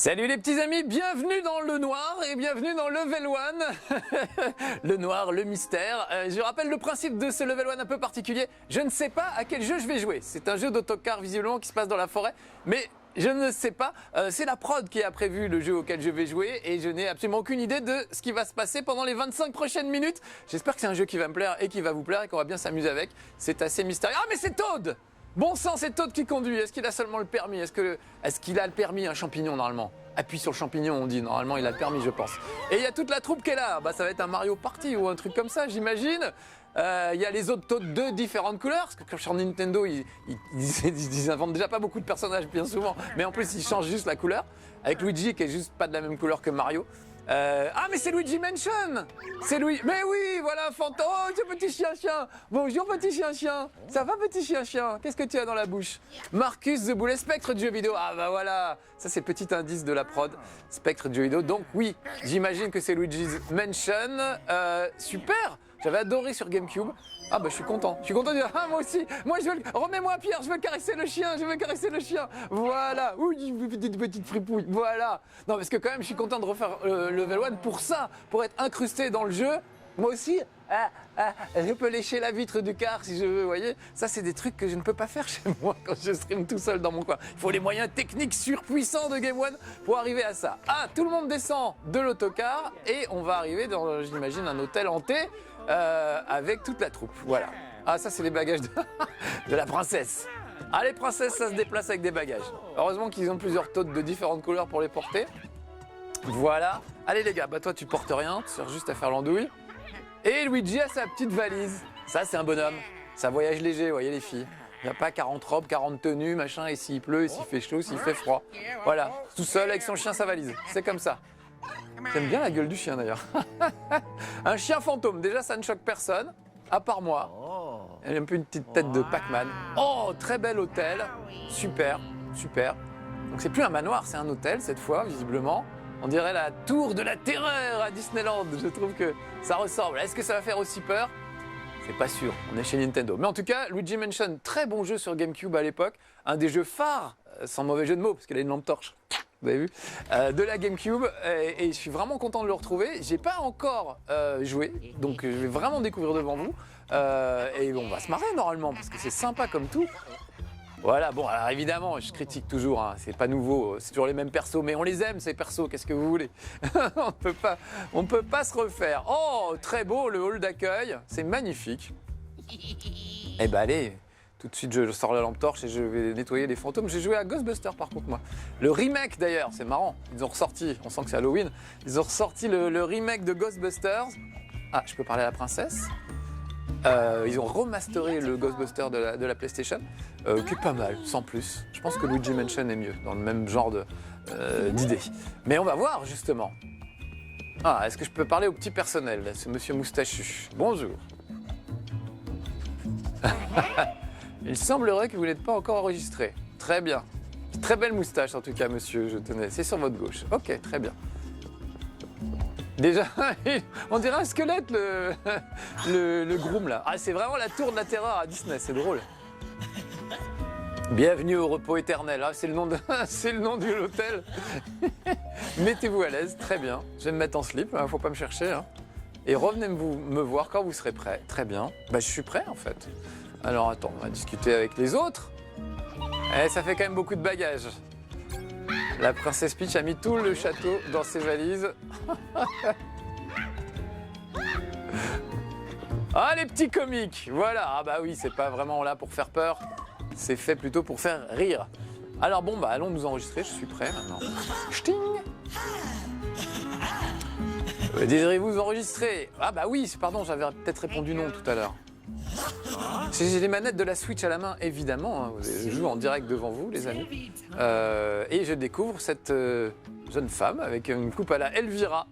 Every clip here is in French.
Salut les petits amis, bienvenue dans le noir et bienvenue dans Level 1. Le noir, le mystère. Je rappelle le principe de ce Level 1 un peu particulier. Je ne sais pas à quel jeu je vais jouer. C'est un jeu d'autocar visiblement qui se passe dans la forêt, mais je ne sais pas. C'est la prod qui a prévu le jeu auquel je vais jouer et je n'ai absolument aucune idée de ce qui va se passer pendant les 25 prochaines minutes. J'espère que c'est un jeu qui va me plaire et qui va vous plaire et qu'on va bien s'amuser avec. C'est assez mystérieux. Ah mais c'est Toad! Bon sang, c'est Toad qui conduit. Est-ce qu'il a seulement le permis? Est-ce qu'il a le permis, un champignon, normalement? Appuie sur le champignon, on dit. Normalement, il a le permis, je pense. Et il y a toute la troupe qui est là. Bah, ça va être un Mario Party ou un truc comme ça, j'imagine. Il y a les autres Toad de différentes couleurs. Parce que sur Nintendo, ils inventent déjà pas beaucoup de personnages, bien souvent. Mais en plus, ils changent juste la couleur. Avec Luigi, qui est juste pas de la même couleur que Mario. Ah mais c'est Luigi Mansion. C'est Luigi. Mais oui, voilà, fantôme. Oh, ce petit chien-chien. Bonjour petit chien-chien. Ça va petit chien-chien? Qu'est-ce que tu as dans la bouche? Marcus the Boulet, Spectre de jeux vidéo. Ah bah voilà, ça c'est petit indice de la prod. Spectre de jeux vidéo. Donc oui, j'imagine que c'est Luigi's Mansion. Super. J'avais adoré sur GameCube. Ah bah je suis content. Je suis content de dire, ah moi aussi, moi je veux remets-moi Pierre, je veux caresser le chien, je veux caresser le chien. Voilà, oui, petite fripouille, voilà. Non parce que quand même je suis content de refaire Level 1 pour ça, pour être incrusté dans le jeu. Moi aussi, je peux lécher la vitre du car si je veux, vous voyez. Ça c'est des trucs que je ne peux pas faire chez moi quand je stream tout seul dans mon coin. Il faut les moyens techniques surpuissants de Game One pour arriver à ça. Ah, tout le monde descend de l'autocar et on va arriver dans, j'imagine, un hôtel hanté. Avec toute la troupe, voilà. Ah ça c'est les bagages de la princesse. Ah les princesses ça se déplace avec des bagages. Heureusement qu'ils ont plusieurs Toads de différentes couleurs pour les porter. Voilà. Allez les gars, bah toi tu portes rien, tu sers juste à faire l'andouille. Et Luigi a sa petite valise. Ça c'est un bonhomme, ça voyage léger, vous voyez les filles. Il n'y a pas 40 robes, 40 tenues, machin, et s'il pleut, et s'il fait chaud, s'il fait froid. Voilà, tout seul avec son chien, sa valise. C'est comme ça. J'aime bien la gueule du chien d'ailleurs. Un chien fantôme, déjà ça ne choque personne, à part moi. Elle a un peu une petite tête de Pac-Man. Oh, très bel hôtel, super, super. Donc c'est plus un manoir, c'est un hôtel cette fois, visiblement. On dirait la tour de la terreur à Disneyland, je trouve que ça ressemble. Est-ce que ça va faire aussi peur? C'est pas sûr, on est chez Nintendo. Mais en tout cas, Luigi Mansion, très bon jeu sur GameCube à l'époque. Un des jeux phares, sans mauvais jeu de mots, parce qu'il a une lampe torche. Vous avez vu, de la GameCube et je suis vraiment content de le retrouver. J'ai pas encore joué, donc je vais vraiment découvrir devant vous et on va se marrer normalement parce que c'est sympa comme tout. Voilà, bon alors évidemment je critique toujours, hein, c'est pas nouveau, c'est toujours les mêmes persos, mais on les aime ces persos, qu'est-ce que vous voulez? on peut pas se refaire. Oh très beau le hall d'accueil, c'est magnifique. Eh ben allez. Tout de suite, je sors la lampe torche et je vais nettoyer les fantômes. J'ai joué à Ghostbusters par contre, moi. Le remake d'ailleurs, c'est marrant. Ils ont ressorti, on sent que c'est Halloween, ils ont ressorti le remake de Ghostbusters. Ah, je peux parler à la princesse. Ils ont remasteré le Ghostbuster de la PlayStation, qui est pas mal, sans plus. Je pense que Luigi Mansion est mieux, dans le même genre d'idée. Mais on va voir, justement. Ah, est-ce que je peux parler au petit personnel, là, ce monsieur moustachu? Bonjour. Il semblerait que vous n'êtes pas encore enregistré. Très bien. Très belle moustache en tout cas, monsieur, je tenais. C'est sur votre gauche. Ok, très bien. Déjà, on dirait un squelette, le groom là. Ah, c'est vraiment la tour de la terreur à Disney, c'est drôle. Bienvenue au repos éternel. Ah, c'est le nom de l'hôtel. Mettez-vous à l'aise, très bien. Je vais me mettre en slip, hein, faut pas me chercher. Hein. Et revenez me voir quand vous serez prêt. Très bien. Bah, je suis prêt en fait. Alors attends, on va discuter avec les autres. Eh, ça fait quand même beaucoup de bagages. La princesse Peach a mis tout le château dans ses valises. Ah, les petits comiques, voilà. Ah bah oui, c'est pas vraiment là pour faire peur. C'est fait plutôt pour faire rire. Alors bon, bah allons nous enregistrer, je suis prêt maintenant. Ch'ting. Désirez-vous enregistrer? Ah bah oui, pardon, j'avais peut-être répondu non tout à l'heure. J'ai les manettes de la Switch à la main, évidemment. Hein. Je joue en direct devant vous, les amis. Et je découvre cette jeune femme avec une coupe à la Elvira.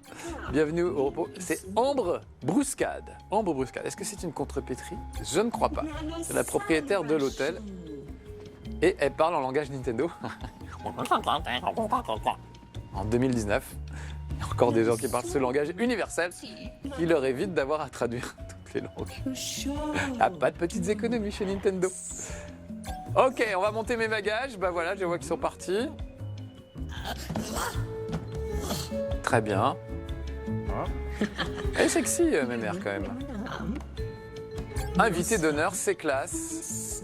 Bienvenue au repos. C'est Ambre Bruscade. Ambre Bruscade. Est-ce que c'est une contrepétrie? Je ne crois pas. C'est la propriétaire de l'hôtel. Et elle parle en langage Nintendo. En 2019. Il y a encore des gens qui parlent ce langage universel qui leur évite d'avoir à traduire toutes les langues. Ah, pas de petites économies chez Nintendo. Ok, on va monter mes bagages. Bah voilà, je vois qu'ils sont partis. Très bien. Elle est sexy, ma mère, quand même. Invité d'honneur, c'est classe.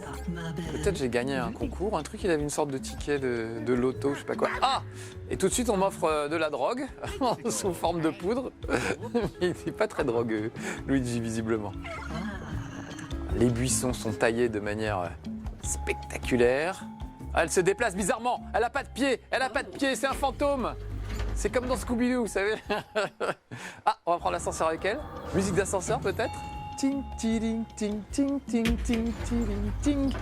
Peut-être j'ai gagné un concours, un truc, il avait une sorte de ticket de loto, je sais pas quoi. Ah! Et tout de suite, on m'offre de la drogue, sous forme de poudre. Il n'est pas très drogueux, Luigi, visiblement. Les buissons sont taillés de manière spectaculaire. Ah, elle se déplace bizarrement, elle a pas de pied, c'est un fantôme. C'est comme dans Scooby-Doo, vous savez. Ah, on va prendre l'ascenseur avec elle. Musique d'ascenseur, peut-être? Ting, ting, ting, ting, ting, ting, ting, ting.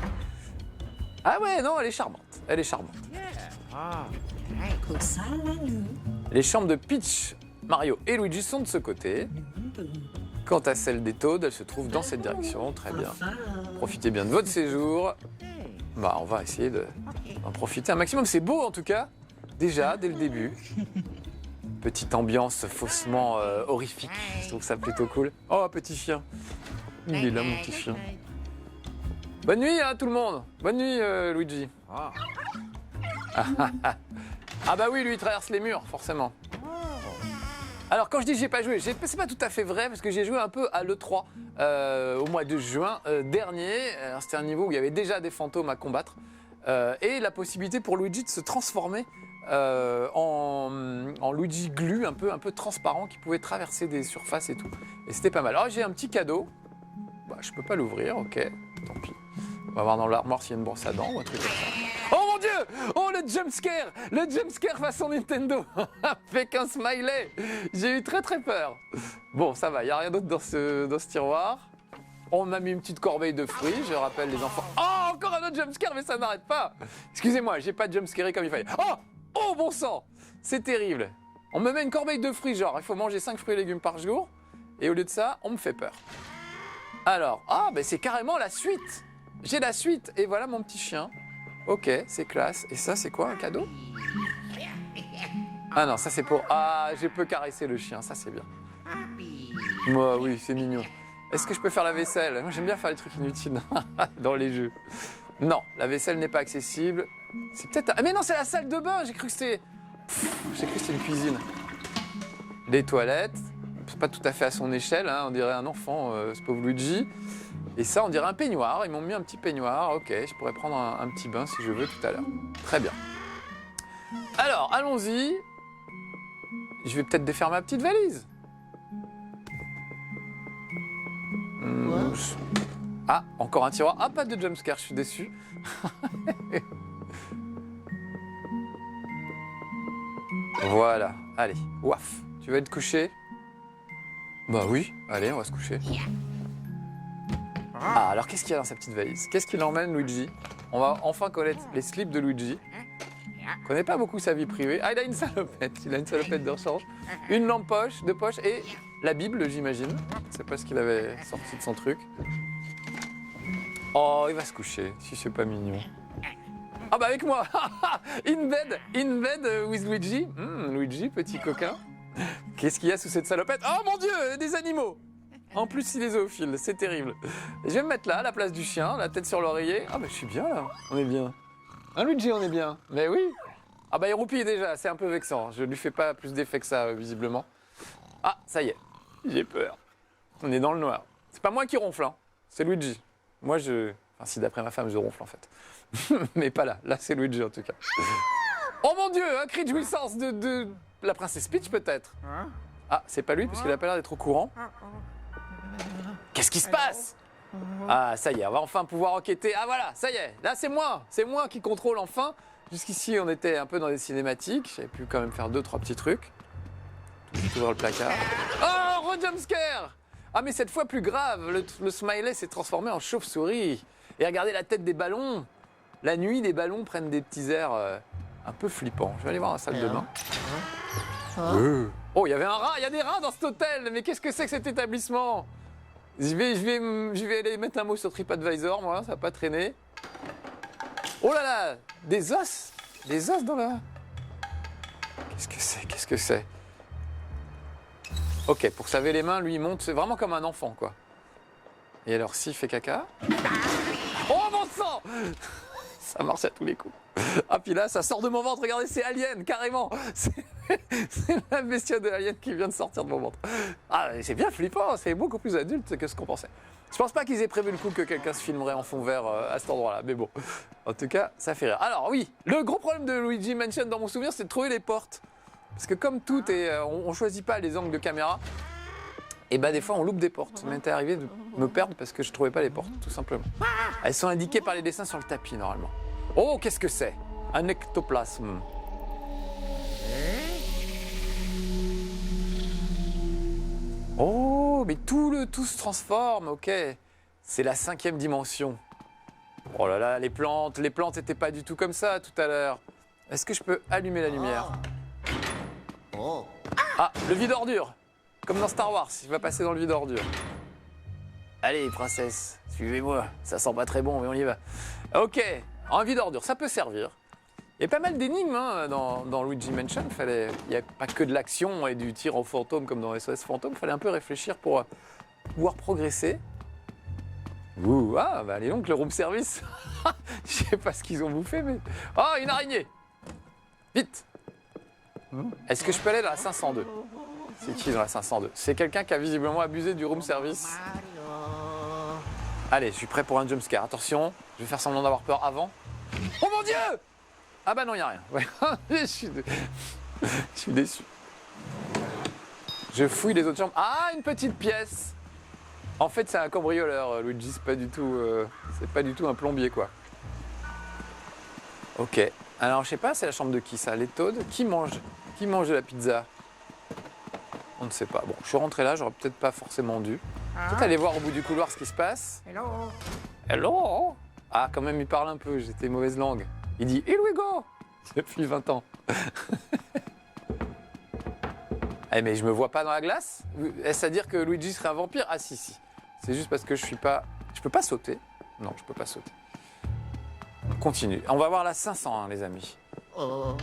Ah ouais, non, elle est charmante. Elle est charmante. Les chambres de Peach, Mario et Luigi sont de ce côté. Quant à celle des Toads, elle se trouve dans cette direction. Très bien. Profitez bien de votre séjour. Bah, on va essayer d'en profiter un maximum. C'est beau, en tout cas. Déjà, dès le début. Petite ambiance faussement horrifique. Je trouve ça plutôt cool. Oh, petit chien. Il est là, mon petit chien. Bonne nuit, hein, tout le monde. Bonne nuit, Luigi. Ah bah oui, lui, il traverse les murs, forcément. Alors, quand je dis que j'ai pas joué, c'est pas tout à fait vrai, parce que j'ai joué un peu à l'E3 au mois de juin dernier. C'était un niveau où il y avait déjà des fantômes à combattre. Et la possibilité pour Luigi de se transformer en Luigi Glu, un peu transparent, qui pouvait traverser des surfaces et tout. Et c'était pas mal. Alors, j'ai un petit cadeau. Bah, je peux pas l'ouvrir, ok, tant pis. On va voir dans l'armoire s'il y a une brosse à dents ou un truc comme ça. Oh mon Dieu! Oh, le jumpscare! Le jumpscare façon Nintendo avec un smiley. J'ai eu très très peur. Bon, ça va, il n'y a rien d'autre dans ce tiroir. On m'a mis une petite corbeille de fruits, je rappelle les enfants. Oh, encore un autre jumpscare, mais ça n'arrête pas. Excusez-moi, j'ai pas jumpscaré comme il fallait. Oh, bon sang! C'est terrible. On me met une corbeille de fruits, genre, il faut manger 5 fruits et légumes par jour. Et au lieu de ça, on me fait peur. Alors, ben c'est carrément la suite. J'ai la suite. Et voilà mon petit chien. Ok, c'est classe. Et ça, c'est quoi, un cadeau? Ah non, ça c'est pour... Ah, je peux caresser le chien, ça c'est bien. Moi, oui, c'est mignon. Est-ce que je peux faire la vaisselle? Moi, j'aime bien faire les trucs inutiles dans les jeux. Non, la vaisselle n'est pas accessible. C'est peut-être... Ah mais non, c'est la salle de bain. J'ai cru que c'était une cuisine. Les toilettes. C'est pas tout à fait à son échelle, hein. On dirait un enfant, ce pauvre Luigi. Et ça, on dirait un peignoir. Ils m'ont mis un petit peignoir. Ok, je pourrais prendre un petit bain si je veux tout à l'heure. Très bien. Alors, allons-y. Je vais peut-être défaire ma petite valise. Ah, encore un tiroir. Ah, pas de jumpscare, je suis déçu. Voilà, allez, ouaf. Tu vas être couché? Bah oui, allez, on va se coucher. Ah, alors qu'est-ce qu'il y a dans sa petite valise? Qu'est-ce qu'il emmène, Luigi? On va enfin connaître les slips de Luigi. On connaît pas beaucoup sa vie privée. Ah, il a une salopette. Il a une salopette de rechange. Une lampe de poche et la Bible, j'imagine. C'est pas ce qu'il avait sorti de son truc. Oh, il va se coucher, si c'est pas mignon. Ah bah avec moi. In bed with Luigi. Luigi, petit coquin. Qu'est-ce qu'il y a sous cette salopette? Oh mon Dieu, des animaux. En plus, il est zoophile, c'est terrible. Je vais me mettre là, à la place du chien, la tête sur l'oreiller. Ah bah je suis bien là, on est bien. Hein Luigi, on est bien. Mais oui. Ah bah il roupille déjà, c'est un peu vexant. Je lui fais pas plus d'effet que ça, visiblement. Ah, ça y est, j'ai peur. On est dans le noir. C'est pas moi qui ronfle, hein. C'est Luigi. Moi, Enfin, si d'après ma femme, je ronfle en fait. Mais pas là. Là, c'est Luigi en tout cas. Oh mon Dieu, un cri de jouissance de la princesse Peach peut-être. Ah, c'est pas lui parce qu'il a pas l'air d'être au courant. Qu'est-ce qui se passe? Ah, ça y est, on va enfin pouvoir enquêter. Ah voilà, ça y est, là c'est moi qui contrôle enfin. Jusqu'ici, on était un peu dans des cinématiques. J'avais pu quand même faire 2-3 petits trucs. Tout de suite ouvrir le placard. Oh, re-jumpscare! Ah, mais cette fois plus grave, le smiley s'est transformé en chauve-souris. Et regardez la tête des ballons. La nuit, les ballons prennent des petits airs un peu flippants. Je vais aller voir la salle de bain. Oh, il y avait un rat, il y a des rats dans cet hôtel. Mais qu'est-ce que c'est que cet établissement? Je vais aller mettre un mot sur TripAdvisor, moi, ça va pas traîner. Oh là là, des os dans la... Qu'est-ce que c'est? Ok, pour se laver les mains, lui, il monte, c'est vraiment comme un enfant, quoi. Et alors, s'il fait caca... Oh, mon sang! Ça marche à tous les coups. Ah, puis là, ça sort de mon ventre. Regardez, c'est Alien, carrément. C'est la bestiole de Alien qui vient de sortir de mon ventre. Ah, c'est bien flippant. C'est beaucoup plus adulte que ce qu'on pensait. Je pense pas qu'ils aient prévu le coup que quelqu'un se filmerait en fond vert à cet endroit-là. Mais bon, en tout cas, ça fait rire. Alors oui, le gros problème de Luigi Mansion dans mon souvenir, c'est de trouver les portes. Parce que comme tout est, on choisit pas les angles de caméra. Et bah des fois on loupe des portes. Ça m'est arrivé de me perdre parce que je trouvais pas les portes, tout simplement. Elles sont indiquées par les dessins sur le tapis normalement. Oh, qu'est-ce que c'est? Un ectoplasme. Oh, mais tout se transforme, ok. C'est la 5e dimension. Oh là là, les plantes n'étaient pas du tout comme ça tout à l'heure. Est-ce que je peux allumer la lumière? Ah, le vide ordure. Comme dans Star Wars, il va passer dans le vide ordure. Allez, princesse, suivez-moi. Ça sent pas très bon, mais on y va. Ok, un vide ordure, ça peut servir. Il y a pas mal d'énigmes hein, dans Luigi Mansion. Il n'y a pas que de l'action et du tir au fantôme comme dans SOS Fantôme. Il fallait un peu réfléchir pour pouvoir progresser. Ouh, ah, bah allez donc, le room service. Je sais pas ce qu'ils ont bouffé, mais... Oh, une araignée. Vite. Est-ce que je peux aller dans la 502? C'est qui dans la 502? C'est quelqu'un qui a visiblement abusé du room service. Allez, je suis prêt pour un jumpscare. Attention, je vais faire semblant d'avoir peur avant. Oh mon Dieu! Ah bah non, il n'y a rien. Ouais. Je suis déçu. Je fouille les autres chambres. Ah, une petite pièce. En fait, c'est un cambrioleur, Luigi. C'est pas du tout un plombier, quoi. Ok. Alors, je sais pas, c'est la chambre de qui, ça? Les Toads? Qui mange de la pizza? On ne sait pas. Bon, je suis rentré là, j'aurais peut-être pas forcément dû. Peut-être aller voir au bout du couloir ce qui se passe. Hello. Hello. Ah, quand même, il parle un peu. J'étais mauvaise langue. Il dit « Here we go !» depuis 20 ans. Eh, mais je me vois pas dans la glace? Est-ce à dire que Luigi serait un vampire? Ah si. C'est juste parce que je suis pas... Je peux pas sauter. Non, je peux pas sauter. On continue. On va voir la 501, les amis.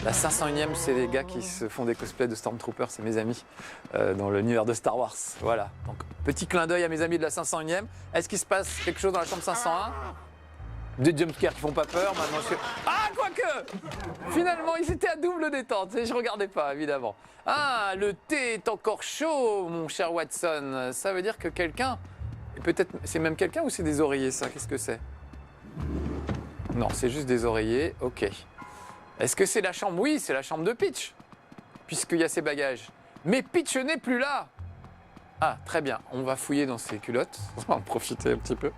La 501e, c'est les gars qui se font des cosplays de Stormtroopers, c'est mes amis, dans l'univers de Star Wars. Voilà. Donc, petit clin d'œil à mes amis de la 501e. Est-ce qu'il se passe quelque chose dans la chambre 501? Des jumpscares qui font pas peur, maintenant je... Ah, quoique! Finalement, ils étaient à double détente, et je regardais pas, évidemment. Ah, le thé est encore chaud, mon cher Watson. Ça veut dire que quelqu'un... Et peut-être... C'est même quelqu'un ou c'est des oreillers, ça? Qu'est-ce que c'est? Non, c'est juste des oreillers, ok. Est-ce que c'est la chambre? Oui, c'est la chambre de Peach, puisqu'il y a ses bagages. Mais Peach n'est plus là! Ah, très bien, on va fouiller dans ses culottes, on va en profiter un petit peu.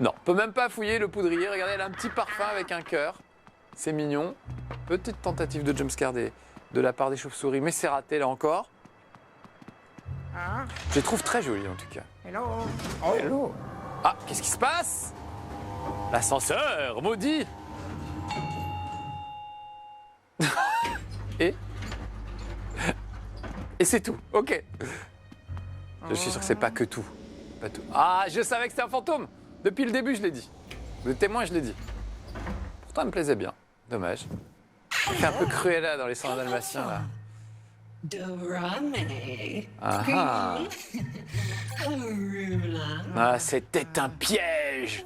Non, on peut même pas fouiller le poudrier. Regardez, elle a un petit parfum avec un cœur. C'est mignon. Petite tentative de jumpscare de la part des chauves-souris, mais c'est raté là encore. Je les trouve très jolies en tout cas. Hello. Oh. Hello. Ah, qu'est-ce qui se passe? L'ascenseur, maudit. Et c'est tout. Ok. Je suis sûr que c'est pas que tout. Pas tout. Ah, je savais que c'était un fantôme. Depuis le début, je l'ai dit. Le témoin, je l'ai dit. Pourtant, elle me plaisait bien. Dommage. C'est un peu Cruella dans les 101 Dalmatiens, là. Ah, ah, c'était un piège.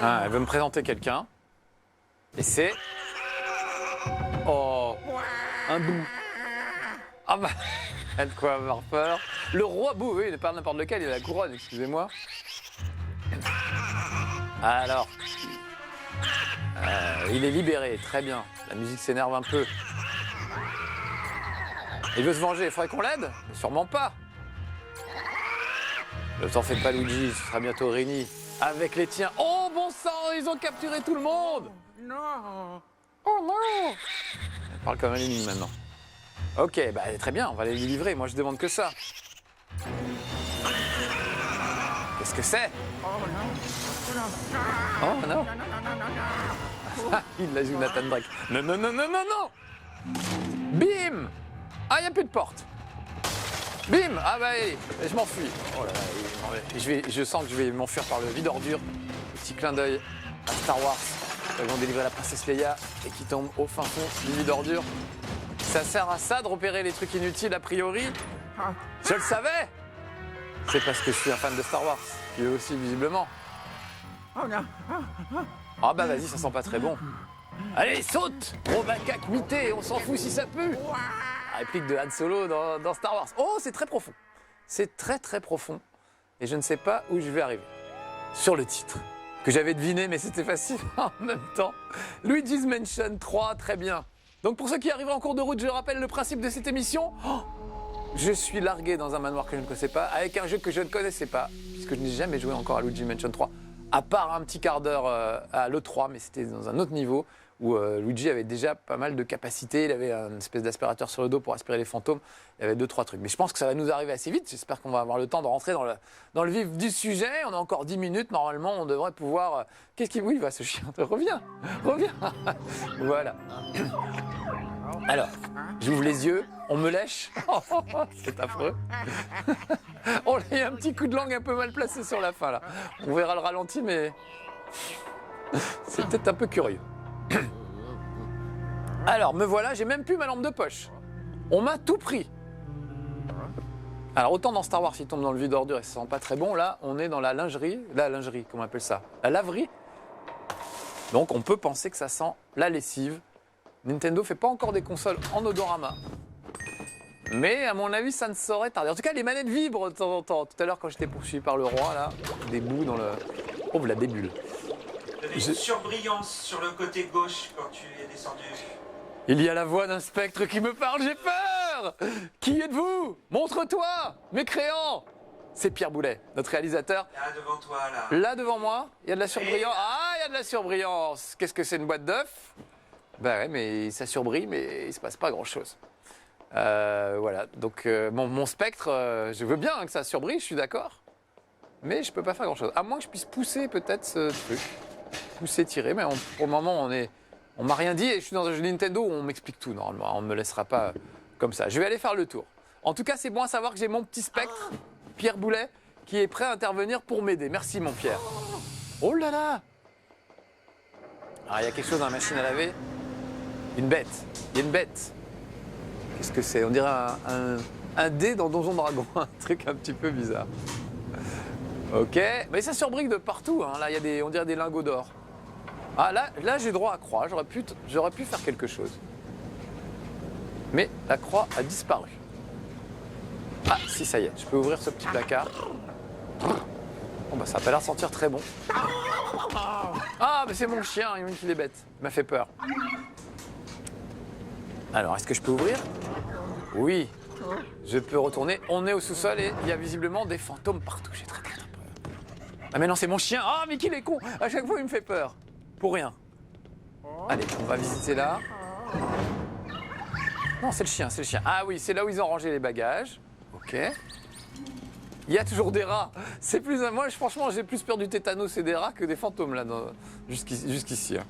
Ah, elle veut me présenter quelqu'un. Et c'est... Oh, un bout. Ah bah, elle a de quoi avoir peur. Le roi bout, oui, il n'est pas n'importe lequel, il a la couronne, excusez-moi. Alors, il est libéré, très bien. La musique s'énerve un peu. Il veut se venger, il faudrait qu'on l'aide? Sûrement pas. Ne t'en fais pas, Luigi, ce sera bientôt réuni. Avec les tiens. Oh, bon sang, ils ont capturé tout le monde! Non! Oh non! Elle parle comme un énigme maintenant. Ok, bah très bien, on va les livrer, moi je demande que ça. Qu'est-ce que c'est? Oh non! Ah, il la joue Nathan Drake. Non, non, non, non, non, non! Bim! Ah, il n'y a plus de porte. Bim! Ah bah allez, je m'enfuis. Oh là là, je sens que je vais m'enfuir par le vide ordure. Petit clin d'œil à Star Wars. Ils vont délivrer la princesse Leia et qui tombe au fin fond du vide ordure. Ça sert à ça de repérer les trucs inutiles a priori? Je le savais! C'est parce que je suis un fan de Star Wars, qui est aussi visiblement. Ah bah vas-y, ça sent pas très bon. Allez, saute, gros macaque mité, on s'en fout si ça pue. La réplique de Han Solo dans Star Wars. Oh, c'est très profond. C'est très très profond. Et je ne sais pas où je vais arriver. Sur le titre, que j'avais deviné, mais c'était facile en même temps. Luigi's Mansion 3, très bien. Donc pour ceux qui arrivent en cours de route, je rappelle le principe de cette émission. Oh, je suis largué dans un manoir que je ne connaissais pas, avec un jeu que je ne connaissais pas, puisque je n'ai jamais joué encore à Luigi's Mansion 3, à part un petit quart d'heure à l'E3, mais c'était dans un autre niveau, où Luigi avait déjà pas mal de capacités, il avait une espèce d'aspirateur sur le dos pour aspirer les fantômes, il y avait 2-3 trucs. Mais je pense que ça va nous arriver assez vite, j'espère qu'on va avoir le temps de rentrer dans le vif du sujet. On a encore 10 minutes, normalement on devrait pouvoir... Qu'est-ce qui... Oui, va ce chien, reviens. Voilà. Alors, j'ouvre les yeux, on me lèche, c'est affreux. On a eu un petit coup de langue un peu mal placé sur la fin là. On verra le ralenti, mais c'est peut-être un peu curieux. Alors, me voilà, j'ai même plus ma lampe de poche. On m'a tout pris. Alors, autant dans Star Wars, il tombe dans le vide ordure et ça sent pas très bon, là, on est dans la lingerie, comment on appelle ça? La laverie. Donc, on peut penser que ça sent la lessive. Nintendo fait pas encore des consoles en odorama. Mais à mon avis, ça ne saurait tarder. En tout cas, les manettes vibrent de temps en temps. Tout à l'heure, quand j'étais poursuivi par le roi, là, des bouts dans le... Oh, la débule. Il y avait une surbrillance sur le côté gauche quand tu es descendu. Il y a la voix d'un spectre qui me parle, j'ai peur! Qui êtes-vous? Montre-toi, mécréant! C'est Pierre Boulet, notre réalisateur. Là, devant toi, là. Là, devant moi, il y a de la surbrillance. Ah, il y a de la surbrillance! Qu'est-ce que c'est, une boîte d'œufs? Bah ouais, mais ça surbrille, mais il se passe pas grand-chose. Voilà, donc mon spectre, je veux bien que ça surbrille, je suis d'accord. Mais je peux pas faire grand-chose. À moins que je puisse pousser peut-être ce truc. Pousser, tirer, mais pour le moment, on m'a rien dit et je suis dans un jeu Nintendo où on m'explique tout normalement. On ne me laissera pas comme ça. Je vais aller faire le tour. En tout cas, c'est bon à savoir que j'ai mon petit spectre, Pierre Boulet, qui est prêt à intervenir pour m'aider. Merci mon Pierre. Oh là là! Alors il y a quelque chose dans la machine à laver. Une bête. Il y a une bête. Qu'est-ce que c'est? On dirait un dé dans Donjon Dragon. Un truc un petit peu bizarre. Ok. Mais ça surbrique de partout. Hein. Là, il y a on dirait des lingots d'or. Ah, là j'ai droit à croix. J'aurais pu faire quelque chose. Mais la croix a disparu. Ah, si, ça y est. Je peux ouvrir ce petit placard. Bon, bah, ça n'a pas l'air de sentir très bon. Ah, mais c'est mon chien. Il m'a dit qu'il est bête. Il m'a fait peur. Alors, est-ce que je peux ouvrir? Oui, je peux retourner. On est au sous-sol et il y a visiblement des fantômes partout. J'ai très peur. Ah mais non, c'est mon chien. Ah, mais qu'il est con. À chaque fois, il me fait peur. Pour rien. Allez, on va visiter là. Non, c'est le chien, c'est le chien. Ah oui, c'est là où ils ont rangé les bagages. Ok. Il y a toujours des rats. C'est plus... Moi, franchement, j'ai plus peur du tétanos et des rats que des fantômes là, jusqu'ici. Hein.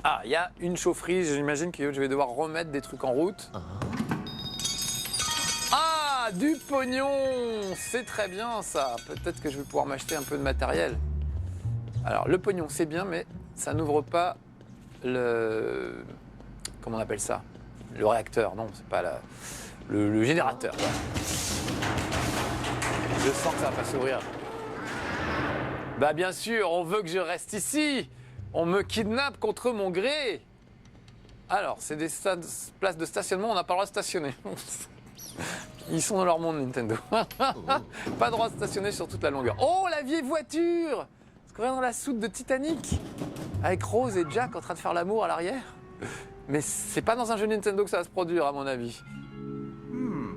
Ah, il y a une chaufferie, j'imagine que je vais devoir remettre des trucs en route. Ah, du pognon! C'est très bien ça. Peut-être que je vais pouvoir m'acheter un peu de matériel. Alors, le pognon, c'est bien, mais ça n'ouvre pas le... Comment on appelle ça? Le réacteur, non, c'est pas le générateur. Ouais. Je sens que ça va pas s'ouvrir. Bah bien sûr, on veut que je reste ici. On me kidnappe contre mon gré. Alors, c'est des places de stationnement, on n'a pas le droit de stationner. Ils sont dans leur monde, Nintendo. Pas le droit de stationner sur toute la longueur. Oh, la vieille voiture! Est-ce qu'on est dans la soute de Titanic? Avec Rose et Jack en train de faire l'amour à l'arrière? Mais c'est pas dans un jeu Nintendo que ça va se produire, à mon avis.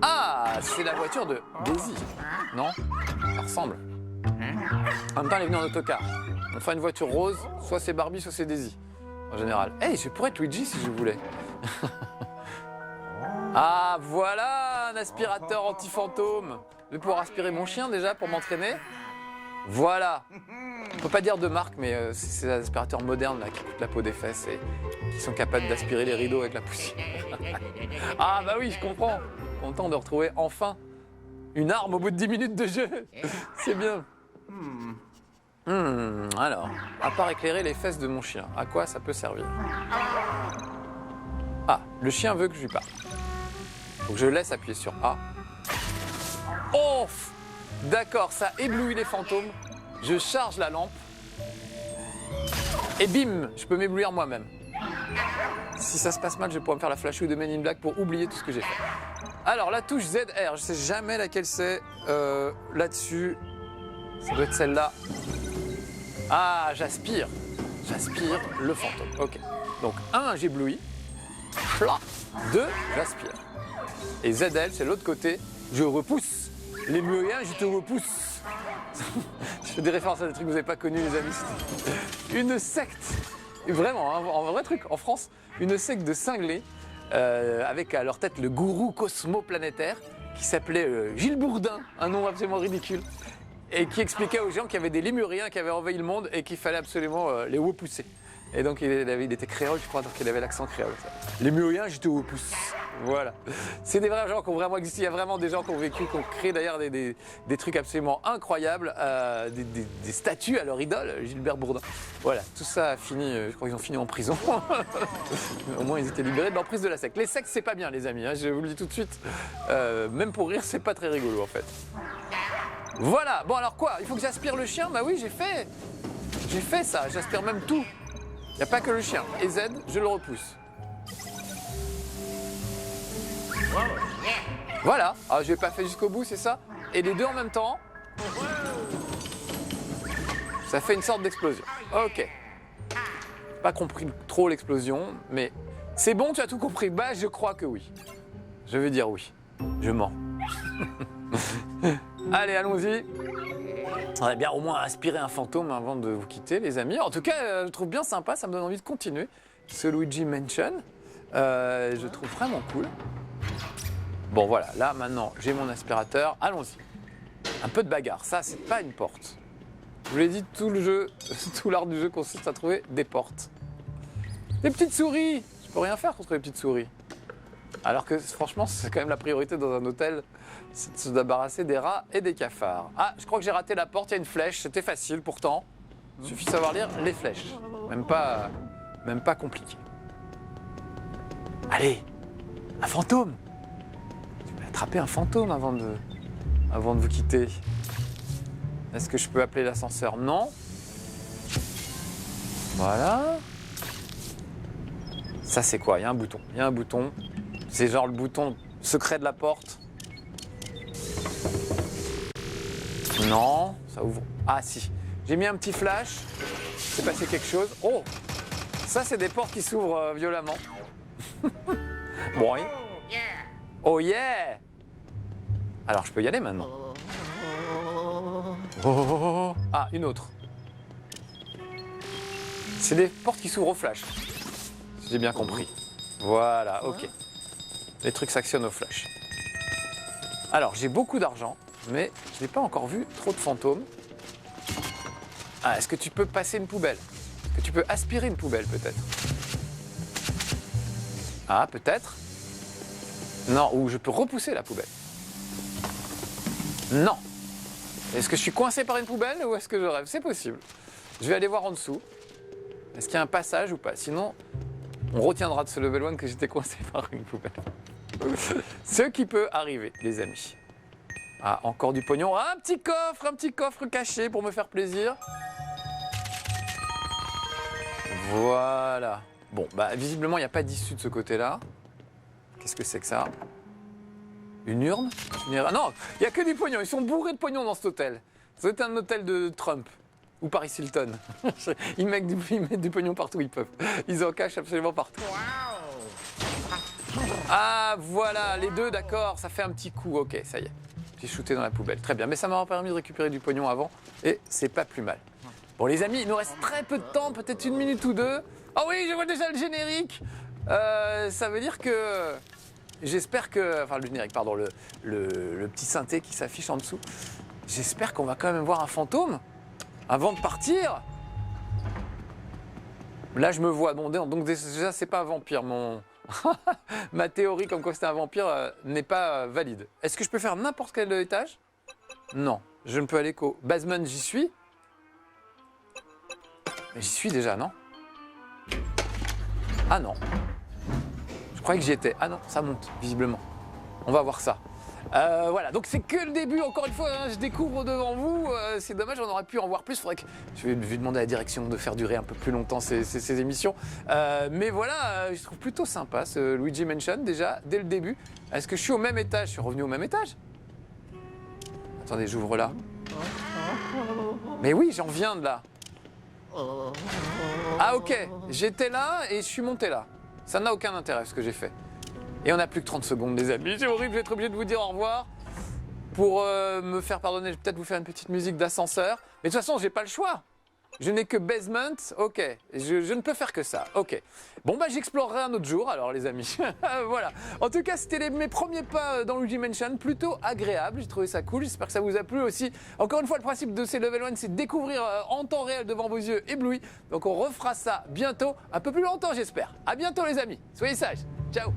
Ah, c'est la voiture de Daisy. Non? Ça ressemble. En même temps, elle est venue en autocar. On fait une voiture rose, soit c'est Barbie, soit c'est Daisy, en général. Hey, je pourrais être Luigi si je voulais. Ah, voilà un aspirateur anti-fantôme. Je vais pouvoir aspirer mon chien déjà pour m'entraîner. Voilà. On peut pas dire de marque, mais c'est des aspirateurs modernes là, qui coûtent la peau des fesses et qui sont capables d'aspirer les rideaux avec la poussière. Ah bah oui, je comprends. Content de retrouver enfin une arme au bout de 10 minutes de jeu. C'est bien. Alors, à part éclairer les fesses de mon chien, à quoi ça peut servir? Ah, le chien veut que je lui parle. Donc je laisse appuyer sur A. Oh! D'accord, ça éblouit les fantômes. Je charge la lampe. Et bim, je peux m'éblouir moi-même. Si ça se passe mal, je vais pouvoir me faire la flashouille de Men in Black pour oublier tout ce que j'ai fait. Alors, la touche ZR, je sais jamais laquelle c'est. Là-dessus, ça doit être celle-là. Ah, j'aspire. J'aspire le fantôme. Ok. Donc, 1, j'éblouis. 2, j'aspire. Et ZL, c'est l'autre côté. Je repousse. Les muriens, je te repousse. Je fais des références à des trucs que vous n'avez pas connus, les amis. Une secte. Vraiment, un vrai truc. En France, une secte de cinglés. Avec à leur tête le gourou cosmoplanétaire qui s'appelait Gilles Bourdin, un nom absolument ridicule, et qui expliquait aux gens qu'il y avait des lémuriens qui avaient envahi le monde et qu'il fallait absolument les repousser. Et donc il était créole, je crois, donc il avait l'accent créole. Les lémuriens, je te repousse. Voilà. C'est des vrais gens qui ont vraiment existé. Il y a vraiment des gens qui ont vécu, qui ont créé d'ailleurs des trucs absolument incroyables, des statues à leur idole, Gilbert Bourdin. Voilà, tout ça a fini, je crois qu'ils ont fini en prison. Au moins ils étaient libérés de l'emprise de la secte. Les sectes, c'est pas bien, les amis, hein, je vous le dis tout de suite. Même pour rire, c'est pas très rigolo en fait. Voilà, bon alors quoi? Il faut que j'aspire le chien? Bah oui, j'ai fait. J'ai fait ça, j'aspire même tout. Il n'y a pas que le chien. Et Z, je le repousse. Voilà. Ah, je l'ai pas fait jusqu'au bout, c'est ça? Et les deux en même temps. Ça fait une sorte d'explosion. Ok. Pas compris trop l'explosion, mais c'est bon, tu as tout compris. Bah, je crois que oui. Je vais dire oui. Je mens. Allez, allons-y. On va bien au moins aspirer un fantôme avant de vous quitter, les amis. En tout cas, je trouve bien sympa, ça me donne envie de continuer ce Luigi Mansion. Je trouve vraiment cool. Bon, voilà, là, maintenant, j'ai mon aspirateur. Allons-y. Un peu de bagarre. Ça, c'est pas une porte. Je vous l'ai dit, tout le jeu, tout l'art du jeu consiste à trouver des portes. Des petites souris. Je peux rien faire contre les petites souris. Alors que, franchement, c'est quand même la priorité dans un hôtel, c'est de se débarrasser des rats et des cafards. Ah, je crois que j'ai raté la porte, il y a une flèche, c'était facile pourtant. Il suffit de savoir lire les flèches. Même pas compliqué. Allez, un fantôme. Je vais attraper un fantôme avant de vous quitter. Est-ce que je peux appeler l'ascenseur? Non. Voilà. Ça, c'est quoi? Il y a un bouton. Il y a un bouton. C'est genre le bouton secret de la porte. Non, ça ouvre. Ah si, j'ai mis un petit flash. C'est passé quelque chose. Oh, ça c'est des portes qui s'ouvrent violemment. Bon, oui. Oh yeah. Alors je peux y aller maintenant. Oh. Ah, une autre. C'est des portes qui s'ouvrent au flash. Si j'ai bien compris. Voilà, ok. Les trucs s'actionnent au flash. Alors, j'ai beaucoup d'argent, mais je n'ai pas encore vu trop de fantômes. Ah, est-ce que tu peux passer une poubelle? Est-ce que tu peux aspirer une poubelle, peut-être? Ah, peut-être. Non, ou je peux repousser la poubelle. Non. Est-ce que je suis coincé par une poubelle ou est-ce que je rêve? C'est possible. Je vais aller voir en dessous. Est-ce qu'il y a un passage ou pas? Sinon, on retiendra de ce level 1 que j'étais coincé par une poubelle. Ce qui peut arriver, les amis. Ah, encore du pognon. Ah, un petit coffre caché pour me faire plaisir. Voilà. Bon, bah visiblement, il n'y a pas d'issue de ce côté-là. Qu'est-ce que c'est que ça? Une urne? Non, il n'y a que du pognon. Ils sont bourrés de pognon dans cet hôtel. C'est un hôtel de Trump. Ou Paris Hilton. Ils mettent du pognon partout où ils peuvent. Ils en cachent absolument partout. Ah, voilà, les deux, d'accord, ça fait un petit coup. Ok, ça y est. J'ai shooté dans la poubelle. Très bien, mais ça m'a permis de récupérer du pognon avant. Et c'est pas plus mal. Bon, les amis, il nous reste très peu de temps, peut-être 1 minute ou 2. Oh oui, je vois déjà le générique. Ça veut dire que... J'espère que... Enfin, le générique, pardon, le petit synthé qui s'affiche en dessous. J'espère qu'on va quand même voir un fantôme avant de partir. Là, je me vois. Bon, donc déjà, c'est pas un vampire. Ma théorie comme quoi c'était un vampire n'est pas valide. Est-ce que je peux faire n'importe quel étage? Non. Je ne peux aller qu'au basement, j'y suis. Mais j'y suis déjà, non? Ah non. Je croyais que j'y étais. Ah non, ça monte, visiblement. On va voir ça. Voilà, donc c'est que le début, encore une fois, hein, je découvre devant vous, c'est dommage, on aurait pu en voir plus, faudrait que je vais demander à la direction de faire durer un peu plus longtemps ces émissions. Mais voilà, je trouve plutôt sympa ce Luigi Mansion, déjà, dès le début. Est-ce que je suis au même étage? Je suis revenu au même étage? Attendez, j'ouvre là. Mais oui, j'en viens de là. Ah ok, j'étais là et je suis monté là. Ça n'a aucun intérêt ce que j'ai fait. Et on n'a plus que 30 secondes les amis, c'est horrible, je vais être obligé de vous dire au revoir. Pour me faire pardonner, je vais peut-être vous faire une petite musique d'ascenseur. Mais de toute façon, j'ai pas le choix. Je n'ai que basement, ok. Je ne peux faire que ça, ok. Bon bah j'explorerai un autre jour alors les amis. Voilà. En tout cas, c'était mes premiers pas dans Luigi Mansion, plutôt agréable. J'ai trouvé ça cool, j'espère que ça vous a plu aussi. Encore une fois, le principe de ces Level 1, c'est de découvrir en temps réel devant vos yeux éblouis. Donc on refera ça bientôt, un peu plus longtemps j'espère. À bientôt les amis, soyez sages. Ciao.